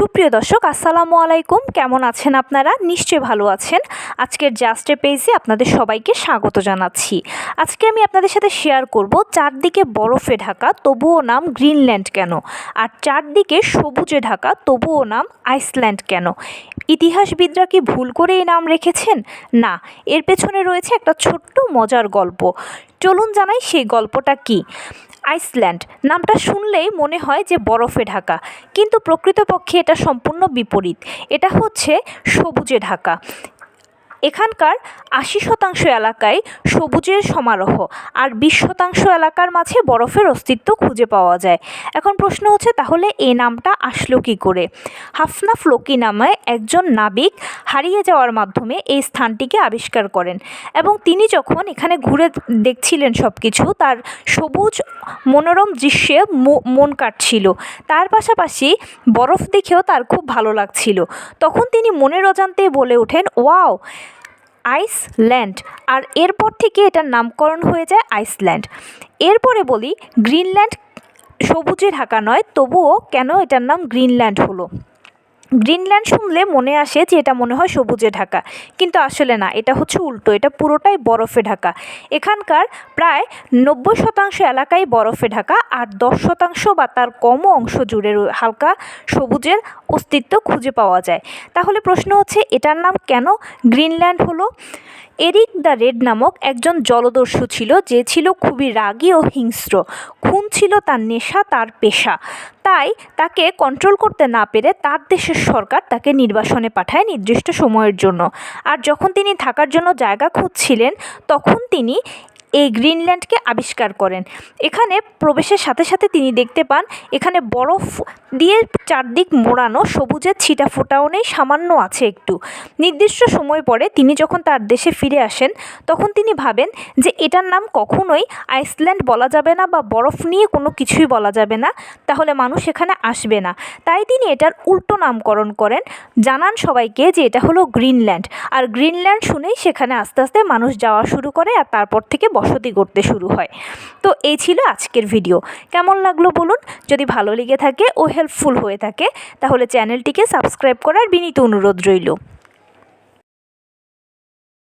সুপ্রিয় দর্শক আসসালামু আলাইকুম, কেমন আছেন আপনারা? নিশ্চয়ই ভালো আছেন। আজকের জাস্টে পেজে আপনাদের সবাইকে স্বাগত জানাচ্ছি। আজকে আমি আপনাদের সাথে শেয়ার করব চারদিকে বরফে ঢাকা তবুও নাম গ্রিনল্যান্ড কেন, আর চারদিকে সবুজে ঢাকা তবুও নাম আইসল্যান্ড কেন। ইতিহাসবিদরা কি ভুল করে এই নাম রেখেছেন? না, এর পেছনে রয়েছে একটা ছোট্ট মজার গল্প। চলুন জানাই সেই গল্পটা কি। আইসল্যান্ড নামটা শুনলেই মনে হয় যে বরফে ঢাকা, কিন্তু প্রকৃতপক্ষে এটা সম্পূর্ণ বিপরীত। এটা হচ্ছে সবুজে ঢাকা। এখানকার ৮০% এলাকায় সবুজের সমারোহ, আর ২০% এলাকার মাঝে বরফের অস্তিত্ব খুঁজে পাওয়া যায়। এখন প্রশ্ন হচ্ছে, তাহলে এই নামটা আসলো কী করে? হাফনা ফ্লোকি নামে একজন নাবিক হারিয়ে যাওয়ার মাধ্যমে এই স্থানটিকে আবিষ্কার করেন, এবং তিনি যখন এখানে ঘুরে দেখছিলেন সব কিছু, তার সবুজ মনোরম দৃশ্যে মন কাটছিল। তার পাশাপাশি বরফ দেখেও তার খুব ভালো লাগছিল। তখন তিনি মনের অজান্তেই বলে ওঠেন, ওয়াও, আইসল্যান্ড। আর এরপর থেকে এটার নামকরণ হয়ে যায় আইসল্যান্ড। এরপরে বলি, গ্রিনল্যান্ড সবুজে ঢাকা নয়, তবুও কেন এটার নাম গ্রিনল্যান্ড হলো? গ্রিনল্যান্ড শুনলে মনে আসে যে এটা মনে হয় সবুজে ঢাকা, কিন্তু আসলে না, এটা হচ্ছে উল্টো। এটা পুরোটাই বরফে ঢাকা। এখানকার প্রায় ৯০% এলাকাই বরফে ঢাকা, আর 10% বা তার কমও অংশ জুড়ে হালকা সবুজের অস্তিত্ব খুঁজে পাওয়া যায়। তাহলে প্রশ্ন হচ্ছে, এটার নাম কেন গ্রিনল্যান্ড হলো? এরিক দ্য রেড নামক একজন জলদস্যু ছিল, যে ছিল খুবই রাগী ও হিংস্র। খুন ছিল তার নেশা, তার পেশা। তাই তাকে কন্ট্রোল করতে না পেরে তার দেশের সরকার তাকে নির্বাসনে পাঠায় নির্দিষ্ট সময়ের জন্য। আর যখন তিনি থাকার জন্য জায়গা খুঁজছিলেন, তখন তিনি এই গ্রিনল্যান্ডকে আবিষ্কার করেন। এখানে প্রবেশের সাথে সাথে তিনি দেখতে পান এখানে বরফ দিয়ে চারদিক মোড়ানো, সবুজের ছিটা ফোটাও নেই, সামান্য আছে একটু। নির্দিষ্ট সময় পরে তিনি যখন তার দেশে ফিরে আসেন, তখন তিনি ভাবেন যে এটার নাম কখনোই আইসল্যান্ড বলা যাবে না, বা বরফ নিয়ে কোনো কিছুই বলা যাবে না, তাহলে মানুষ এখানে আসবে না। তাই তিনি এটার উল্টো নামকরণ করেন, জানান সবাইকে যে এটা হলো গ্রিনল্যান্ড। আর গ্রিনল্যান্ড শুনেই সেখানে আস্তে আস্তে মানুষ যাওয়া শুরু করে, আর তারপর থেকে বসতি করতে শুরু হয়। তো এই ছিল আজকের ভিডিও। কেমন লাগলো বলুন? যদি ভালো লেগে থাকে ও হেল্পফুল হয়ে থাকে, তাহলে চ্যানেলটিকে সাবস্ক্রাইব করার বিনীত অনুরোধ রইল।